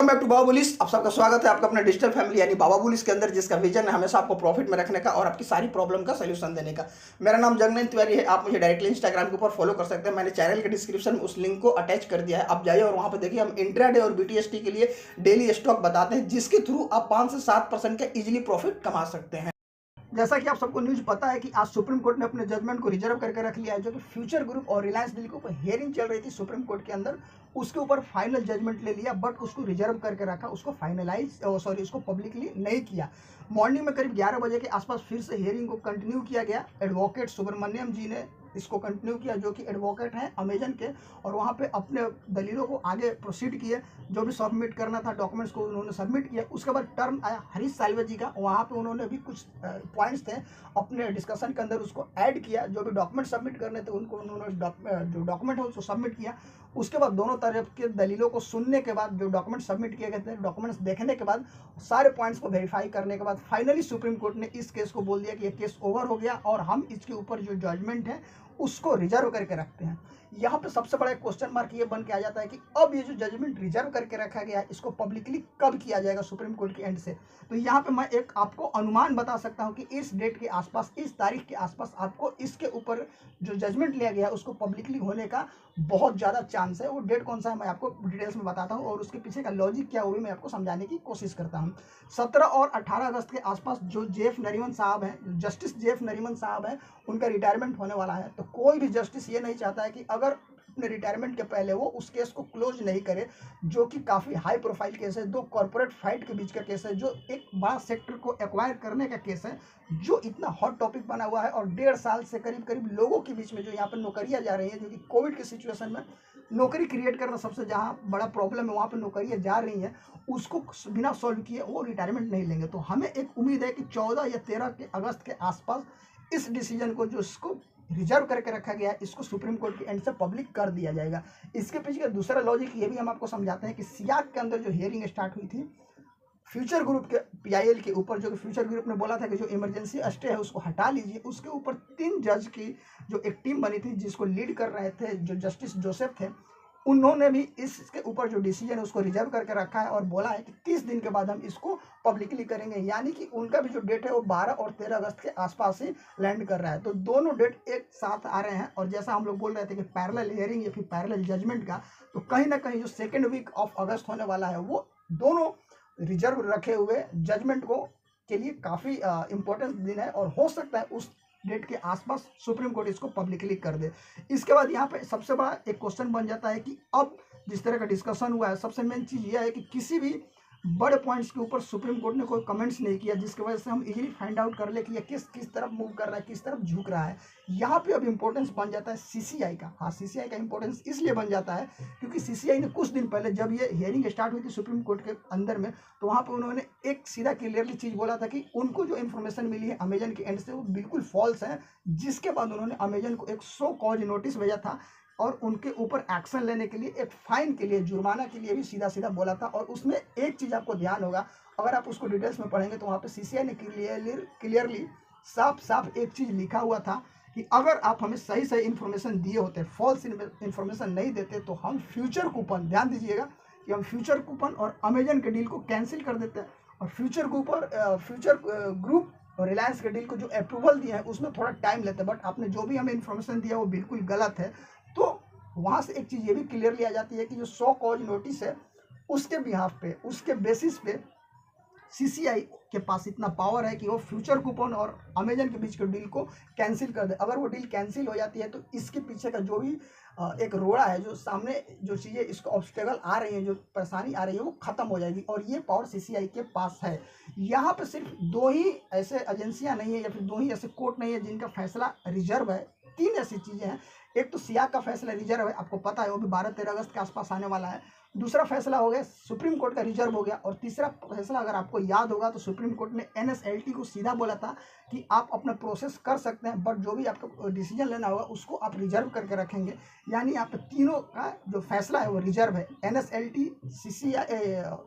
Welcome back to Baba बुलिस। आप सबका स्वागत है आपका अपना डिजिटल फैमिली यानी बाबा बुलिस के अंदर, जिसका विजन है हमेशा आपको प्रॉफिट में रखने का और आपकी सारी प्रॉब्लम का सलूशन देने का। मेरा नाम जगनैन तिवारी है। आप मुझे डायरेक्टली इंस्टाग्राम के ऊपर फॉलो कर सकते हैं। मैंने चैनल के डिस्क्रिप्शन में उस लिंक को अटैच कर दिया है, आप जाइए और वहां पर देखिए हम इंट्राडे और बीटीएसटी के लिए डेली स्टॉक बताते हैं, जिसके थ्रू आप 5 से 7% का इजिली प्रॉफिट कमा सकते हैं। जैसा कि आप सबको न्यूज पता है कि आज सुप्रीम कोर्ट ने अपने जजमेंट को रिजर्व करके रख लिया है, जो कि फ्यूचर ग्रुप और रिलायंस डील के ऊपर हियरिंग चल रही थी सुप्रीम कोर्ट के अंदर, उसके ऊपर फाइनल जजमेंट ले लिया, बट उसको रिजर्व करके रखा, उसको फाइनलाइज उसको पब्लिकली नहीं किया। मॉर्निंग में करीब 11 बजे के आसपास फिर से हियरिंग को कंटिन्यू किया गया। एडवोकेट सुब्रमण्यम जी ने इसको कंटिन्यू किया, जो कि एडवोकेट हैं अमेजन के, और वहाँ पे अपने दलीलों को आगे प्रोसीड किए। जो भी सबमिट करना था डॉक्यूमेंट्स को उन्होंने सबमिट किया। उसके बाद टर्न आया हरीश साल्वे जी का, वहाँ पे उन्होंने भी कुछ पॉइंट्स थे अपने डिस्कशन के अंदर, उसको ऐड किया। जो भी डॉक्यूमेंट सबमिट करने थे उनको उन्होंने जो डॉक्यूमेंट है उसको सबमिट किया। उसके बाद दोनों तरफ के दलीलों को सुनने के बाद, जो डॉक्यूमेंट सबमिट किए गए थे, डॉक्यूमेंट्स देखने के बाद, सारे पॉइंट्स को वेरीफाई करने के बाद फाइनली सुप्रीम कोर्ट ने इस केस को बोल दिया कि ये केस ओवर हो गया और हम इसके ऊपर जो जजमेंट है उसको रिजर्व करके रखते हैं। यहाँ पे सबसे बड़ा क्वेश्चन मार्क ये बन के आ जाता है कि अब ये जो जजमेंट रिजर्व करके रखा गया है इसको पब्लिकली कब किया जाएगा सुप्रीम कोर्ट के एंड से। तो यहाँ पे मैं एक आपको अनुमान बता सकता हूँ कि इस डेट के आसपास, इस तारीख के आसपास आपको इसके ऊपर जो जजमेंट लिया गया है उसको पब्लिकली होने का बहुत ज़्यादा चांस है। वो डेट कौन सा है मैं आपको डिटेल्स में बताता हूँ और उसके पीछे का लॉजिक क्या वो भी मैं आपको समझाने की कोशिश करता हूँ। 17 और 18 अगस्त के आसपास जो जेएफ नरीमन साहब हैं, जस्टिस जेएफ नरीमन साहब हैं, उनका रिटायरमेंट होने वाला है। तो कोई भी जस्टिस ये नहीं चाहता है कि अगर अपने रिटायरमेंट के पहले वो उस केस को क्लोज नहीं करे, जो कि काफ़ी हाई प्रोफाइल केस है, दो कॉर्पोरेट फाइट के बीच का केस है, जो एक बड़ा सेक्टर को एक्वायर करने का केस है, जो इतना हॉट टॉपिक बना हुआ है। और 1.5 साल से करीब करीब लोगों के बीच में जो यहाँ पर नौकरियाँ जा रही हैं, जो कि कोविड की सिचुएशन में नौकरी क्रिएट करना सबसे जहाँ बड़ा प्रॉब्लम है, वहाँ पर नौकरियाँ जा रही हैं, उसको बिना सॉल्व किए वो रिटायरमेंट नहीं लेंगे। तो हमें एक उम्मीद है कि 14 या 13 के अगस्त के आसपास इस डिसीजन को, जो इसको रिजर्व करके रखा गया है, इसको सुप्रीम कोर्ट के एंड से पब्लिक कर दिया जाएगा। इसके पीछे का दूसरा लॉजिक ये भी हम आपको समझाते हैं कि सियाक के अंदर जो हियरिंग स्टार्ट हुई थी फ्यूचर ग्रुप के पीआईएल के ऊपर, जो कि फ्यूचर ग्रुप ने बोला था कि जो इमरजेंसी स्टे है उसको हटा लीजिए, उसके ऊपर 3 जज की जो एक टीम बनी थी जिसको लीड कर रहे थे जो जस्टिस जोसेफ थे, उन्होंने भी इसके ऊपर जो डिसीजन है उसको रिजर्व करके रखा है और बोला है कि 30 दिन के बाद हम इसको पब्लिकली करेंगे। यानी कि उनका भी जो डेट है वो 12 और 13 अगस्त के आसपास ही लैंड कर रहा है। तो दोनों डेट एक साथ आ रहे हैं। और जैसा हम लोग बोल रहे थे कि पैरेलल हियरिंग या फिर पैरेलल जजमेंट का, तो कहीं ना कहीं जो सेकेंड वीक ऑफ अगस्त होने वाला है वो दोनों रिजर्व रखे हुए जजमेंट को के लिए काफ़ी इंपॉर्टेंट दिन है और हो सकता है उस डेट के आसपास सुप्रीम कोर्ट इसको पब्लिकली कर दे। इसके बाद यहाँ पे सबसे बड़ा एक क्वेश्चन बन जाता है कि अब जिस तरह का डिस्कशन हुआ है, सबसे मेन चीज़ यह है कि किसी भी बड़े पॉइंट्स के ऊपर सुप्रीम कोर्ट ने कोई कमेंट्स नहीं किया, जिसकी वजह से हम इजीली फाइंड आउट कर ले कि ये किस तरफ मूव कर रहा है, किस तरफ झुक रहा है। यहाँ पे अब इंपॉर्टेंस बन जाता है सीसीआई का। हाँ, सीसीआई का इंपॉर्टेंस इसलिए बन जाता है क्योंकि सीसीआई ने कुछ दिन पहले जब ये हियरिंग स्टार्ट हुई थी सुप्रीम कोर्ट के अंदर में, तो वहाँ पर उन्होंने एक सीधा क्लियरली चीज़ बोला था कि उनको जो इन्फॉर्मेशन मिली है अमेजन के एंड से वो बिल्कुल फॉल्स है। जिसके बाद उन्होंने अमेजन को एक शो कॉज नोटिस भेजा था और उनके ऊपर एक्शन लेने के लिए, एक फाइन के लिए, जुर्माना के लिए भी सीधा सीधा बोला था। और उसमें एक चीज़ आपको ध्यान होगा, अगर आप उसको डिटेल्स में पढ़ेंगे तो वहाँ पे सीसीआई ने क्लियरली साफ साफ एक चीज़ लिखा हुआ था कि अगर आप हमें सही सही इन्फॉर्मेशन दिए होते, फॉल्स इन्फॉर्मेशन नहीं देते, तो हम फ्यूचर कूपन, ध्यान दीजिएगा कि हम फ्यूचर कूपन और अमेजन के डील को कैंसिल कर देते हैं। और फ्यूचर ग्रुप और रिलायंस के डील को जो अप्रूवल दिया है उसमें थोड़ा टाइम लेते हैं, बट आपने जो भी हमें इन्फॉर्मेशन दिया वो बिल्कुल गलत है। तो वहाँ से एक चीज़ ये भी क्लियरली आ जाती है कि जो शो कॉज नोटिस है उसके बिहाफ पे, उसके बेसिस पे सीसीआई के पास इतना पावर है कि वो फ्यूचर कूपन और अमेजन के बीच के डील को कैंसिल कर दे। अगर वो डील कैंसिल हो जाती है तो इसके पीछे का जो भी एक रोड़ा है, जो सामने जो चीज़ें इसको ऑब्स्टेकल आ रही हैं, जो परेशानी आ रही है, वो खत्म हो जाएगी। और ये पावर सीसीआई के पास है। यहाँ पे सिर्फ 2 ही ऐसे एजेंसियाँ नहीं है या फिर 2 ही ऐसे कोर्ट नहीं है जिनका फैसला रिजर्व है। 3 ऐसी चीज़ें हैं। एक तो सियाक का फैसला रिजर्व है, आपको पता है, वो भी 12-13 अगस्त के आसपास आने वाला है। दूसरा फैसला हो गया सुप्रीम कोर्ट का रिजर्व हो गया। और तीसरा फैसला, अगर आपको याद होगा, तो सुप्रीम कोर्ट ने एनएसएलटी को सीधा बोला था कि आप अपना प्रोसेस कर सकते हैं, बट जो भी आपका डिसीजन लेना होगा उसको आप रिजर्व करके रखेंगे। यानी यहाँ पे तीनों का जो फैसला है वो रिजर्व है। एनएसएलटी, सीसीआई,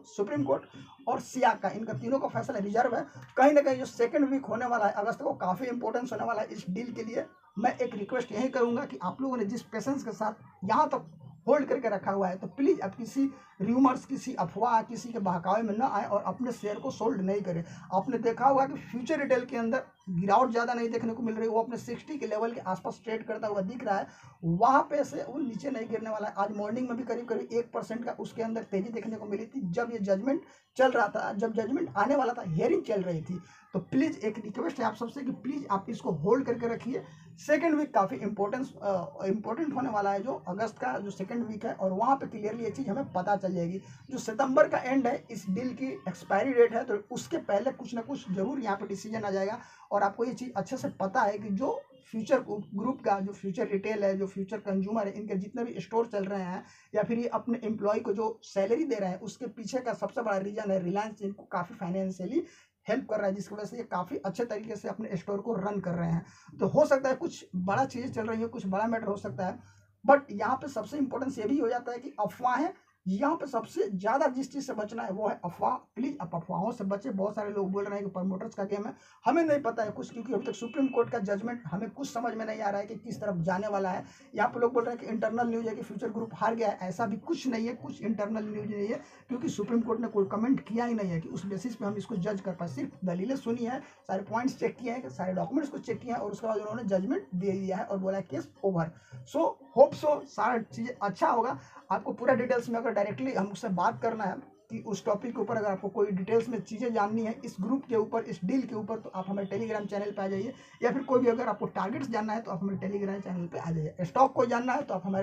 सुप्रीम कोर्ट और सियाक का, इनका तीनों का फैसला रिजर्व है। कहीं ना कहीं जो सेकेंड वीक होने वाला है अगस्त को, काफ़ी इंपॉर्टेंस होने वाला है इस डील के लिए। मैं एक रिक्वेस्ट यही करूँगा कि आप लोगों ने जिस पेशेंस के साथ यहाँ तक होल्ड करके रखा हुआ है। तो प्लीज़ आप किसी र्यूमर्स, किसी अफवाह, किसी के बहकावे में ना आए और अपने शेयर को सोल्ड नहीं करें। आपने देखा होगा कि फ्यूचर रिटेल के अंदर गिरावट ज़्यादा नहीं देखने को मिल रही, वो अपने 60 के लेवल के आसपास ट्रेड करता हुआ दिख रहा है, वहाँ पे से वो नीचे नहीं गिरने वाला है। आज मॉर्निंग में भी करीब करीब 1% का उसके अंदर तेजी देखने को मिली थी जब ये जजमेंट चल रहा था, जब जजमेंट आने वाला था, हियरिंग चल रही थी। तो प्लीज़ एक रिक्वेस्ट है आप सबसे कि प्लीज़ आप इसको होल्ड करके रखिए। सेकेंड वीक काफ़ी इंपॉर्टेंट होने वाला है, जो अगस्त का जो सेकेंड वीक है, और वहाँ पे क्लियरली ये चीज़ हमें पता चल जाएगी। जो सितंबर का एंड है, इस डील की एक्सपायरी डेट है, तो उसके पहले कुछ ना कुछ जरूर यहाँ पे डिसीजन आ जाएगा। और आपको ये चीज़ अच्छे से पता है कि जो फ्यूचर ग्रुप का जो फ्यूचर रिटेल है, जो फ्यूचर कंज्यूमर है, इनके जितने भी स्टोर चल रहे हैं या फिर ये अपने एम्प्लॉय को जो सैलरी दे रहे हैं, उसके पीछे का सबसे बड़ा रीजन है रिलायंस इनको काफ़ी फाइनेंशियली हेल्प कर रहा है, जिसकी वजह से ये काफ़ी अच्छे तरीके से अपने स्टोर को रन कर रहे हैं। तो हो सकता है कुछ बड़ा चीज़ें चल रही है, कुछ बड़ा मैटर हो सकता है, बट यहाँ पे सबसे इंपॉर्टेंस ये भी हो जाता है कि अफवाहें, यहाँ पे सबसे ज़्यादा जिस चीज़ से बचना है वो है अफवाह। प्लीज़ आप अफवाहों से बचें। बहुत सारे लोग बोल रहे हैं कि प्रमोटर्स का गेम है, हमें नहीं पता है कुछ, क्योंकि अभी तक सुप्रीम कोर्ट का जजमेंट हमें कुछ समझ में नहीं आ रहा है कि किस तरफ जाने वाला है। यहाँ पे लोग बोल रहे हैं कि इंटरनल न्यूज़ है कि फ्यूचर ग्रुप हार गया है, ऐसा भी कुछ नहीं है, कुछ इंटरनल न्यूज़ नहीं है, क्योंकि सुप्रीम कोर्ट ने कोई कमेंट किया ही नहीं है कि उस बेसिस पे हम इसको जज कर पाए। सिर्फ दलीलें सुनी है, सारे पॉइंट्स चेक किए हैं, सारे डॉक्यूमेंट्स को चेक किया है, और उसके बाद उन्होंने जजमेंट दे दिया है और बोला case over. So hope so सारा चीज़ें अच्छा होगा। आपको पूरा डिटेल्स में अगर डायरेक्टली हमसे बात करना है कि उस टॉपिक के ऊपर, अगर आपको कोई डिटेल्स में चीज़ें जाननी है इस ग्रुप के ऊपर, इस डील के ऊपर, तो आप हमारे टेलीग्राम चैनल पे आ जाइए, या फिर कोई भी अगर आपको टारगेट्स जानना है तो आप हमारे टेलीग्राम चैनल पे आ जाइए। स्टॉक को जानना है तो आप हमारे